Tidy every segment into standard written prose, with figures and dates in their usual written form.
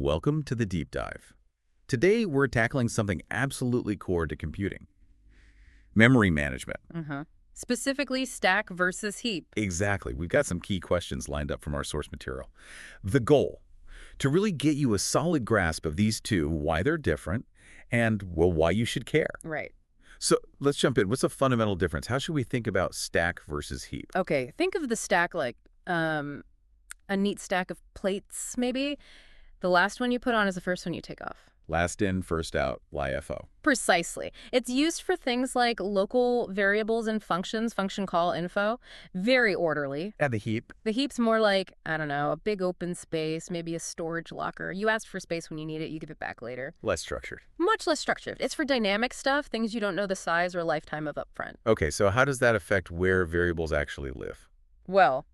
Welcome to the deep dive. Today, we're tackling something absolutely core to computing. Memory management. Specifically, stack versus heap. Exactly. We've got some key questions lined up from our source material. The goal, to really get you a solid grasp of these two, why they're different, and, well, why you should care. Right. So let's jump in. What's the fundamental difference? How should we think about stack versus heap? Okay, think of the stack like a neat stack of plates, maybe. The last one you put on is the first one you take off. Last in, first out, LIFO. Precisely. It's used for things like local variables and functions, function call info. Very orderly. And the heap? The heap's more like, I don't know, a big open space, maybe a storage locker. You ask for space when you need it, you give it back later. Less structured. Much less structured. It's for dynamic stuff, things you don't know the size or lifetime of upfront. Okay, so how does that affect where variables actually live? Well,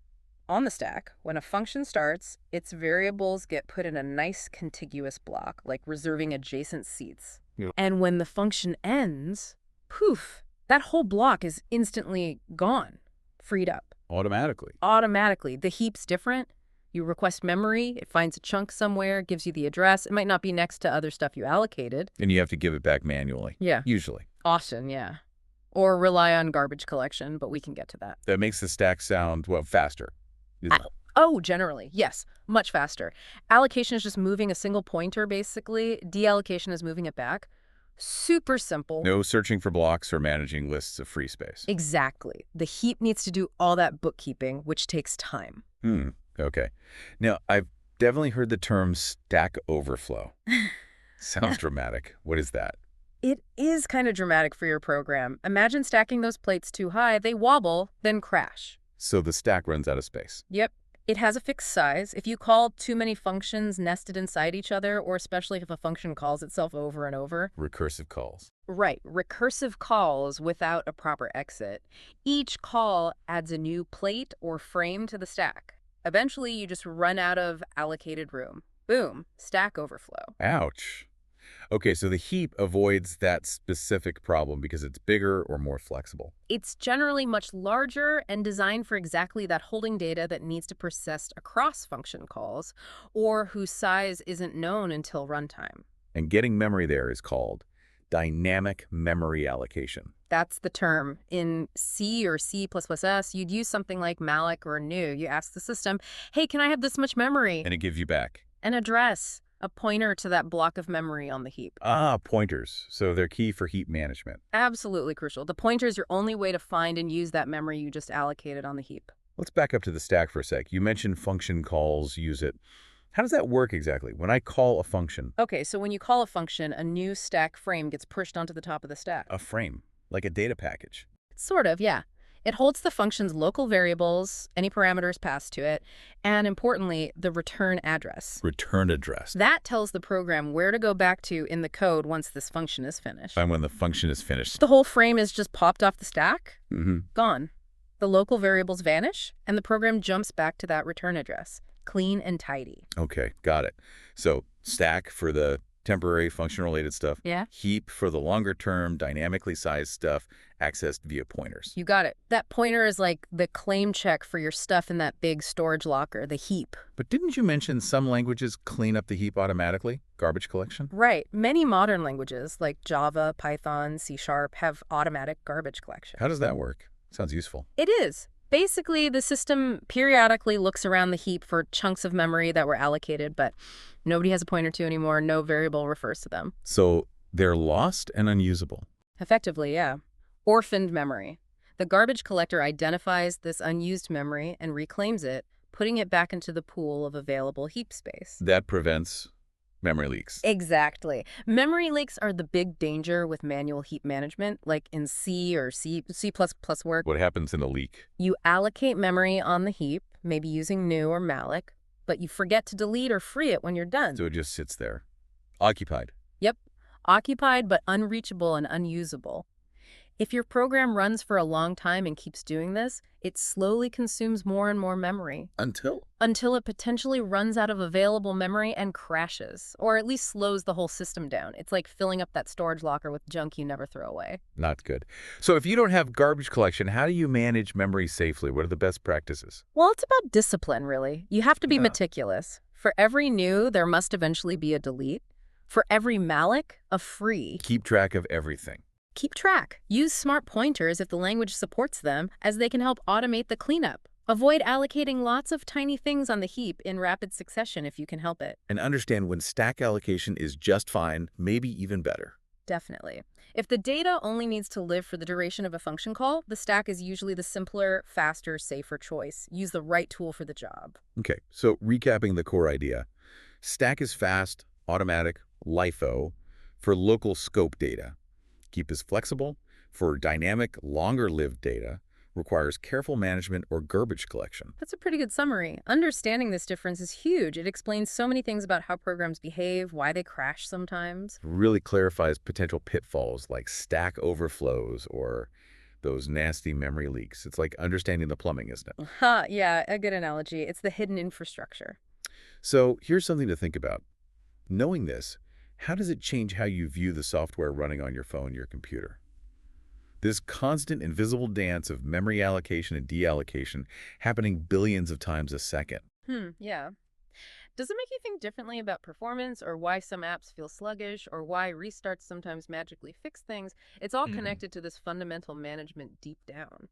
on the stack, when a function starts, its variables get put in a nice contiguous block, like reserving adjacent seats. Yeah. And when the function ends, poof, that whole block is instantly gone, freed up. Automatically. Automatically. The heap's different. You request memory, it finds a chunk somewhere, gives you the address. It might not be next to other stuff you allocated. And you have to give it back manually. Yeah. Usually. Often, yeah. Or rely on garbage collection, but we can get to that. That makes the stack sound, well, faster. Oh, generally, yes, much faster. Allocation is just moving a single pointer, basically. Deallocation is moving it back. Super simple. No searching for blocks or managing lists of free space. Exactly. The heap needs to do all that bookkeeping, which takes time. Okay. Now, I've definitely heard the term stack overflow. Sounds dramatic. What is that? It is kind of dramatic for your program. Imagine stacking those plates too high, they wobble, then crash. So the stack runs out of space. Yep. It has a fixed size. If you call too many functions nested inside each other, or especially if a function calls itself over and over. Recursive calls. Right. Recursive calls without a proper exit. Each call adds a new plate or frame to the stack. Eventually, you just run out of allocated room. Boom. Stack overflow. Ouch. Okay, so the heap avoids that specific problem because it's bigger or more flexible. It's generally much larger and designed for exactly that holding data that needs to persist across function calls or whose size isn't known until runtime. And getting memory there is called dynamic memory allocation. That's the term. In C or C++, you'd use something like malloc or new. You ask the system, hey, can I have this much memory? And it gives you back An address. A pointer to that block of memory on the heap. Pointers. So they're key for heap management. Absolutely crucial. The pointer is your only way to find and use that memory you just allocated on the heap. Let's back up to the stack for a sec. You mentioned function calls, use it. How does that work exactly? When I call a function. Okay, so when you call a function, a new stack frame gets pushed onto the top of the stack. A frame, like a data package. Sort of, yeah. It holds the function's local variables, any parameters passed to it, and importantly, the return address. Return address. That tells the program where to go back to in the code once this function is finished. And when the function is finished. The whole frame is just popped off the stack, Mm-hmm. gone. The local variables vanish, and the program jumps back to that return address. Clean and tidy. Okay, got it. So stack for the temporary function-related stuff. Yeah. Heap for the longer-term, dynamically sized stuff, accessed via pointers. You got it. That pointer is like the claim check for your stuff in that big storage locker, the heap. But didn't you mention some languages clean up the heap automatically? Garbage collection? Right. Many modern languages like Java, Python, C# have automatic garbage collection. How does that work? Sounds useful. It is. Basically, the system periodically looks around the heap for chunks of memory that were allocated, but nobody has a pointer to anymore. No variable refers to them. So they're lost and unusable. Effectively, yeah. Orphaned memory. The garbage collector identifies this unused memory and reclaims it, putting it back into the pool of available heap space. That prevents memory leaks. Exactly. Memory leaks are the big danger with manual heap management, like in C or C++ work. What happens in a leak? You allocate memory on the heap, maybe using new or malloc, but you forget to delete or free it when you're done. So it just sits there. Occupied. Yep. Occupied but unreachable and unusable. If your program runs for a long time and keeps doing this, it slowly consumes more and more memory. Until it potentially runs out of available memory and crashes, or at least slows the whole system down. It's like filling up that storage locker with junk you never throw away. Not good. So if you don't have garbage collection, how do you manage memory safely? What are the best practices? Well, it's about discipline, really. You have to be meticulous. For every new, there must eventually be a delete. For every malloc, a free. Keep track of everything. Keep track. Use smart pointers if the language supports them, as they can help automate the cleanup. Avoid allocating lots of tiny things on the heap in rapid succession if you can help it. And understand when stack allocation is just fine, maybe even better. Definitely. If the data only needs to live for the duration of a function call, the stack is usually the simpler, faster, safer choice. Use the right tool for the job. Okay, so recapping the core idea. Stack is fast, automatic, LIFO for local scope data. Heap is flexible for dynamic, longer-lived data, requires careful management or garbage collection. That's a pretty good summary. Understanding this difference is huge. It explains so many things about how programs behave, why they crash sometimes. Really clarifies potential pitfalls like stack overflows or those nasty memory leaks. It's like understanding the plumbing, isn't it? Ha, yeah, a good analogy. It's the hidden infrastructure. So here's something to think about. Knowing this, how does it change how you view the software running on your phone, your computer? This constant invisible dance of memory allocation and deallocation happening billions of times a second. Yeah. Does it make you think differently about performance or why some apps feel sluggish or why restarts sometimes magically fix things? It's all connected to this fundamental management deep down.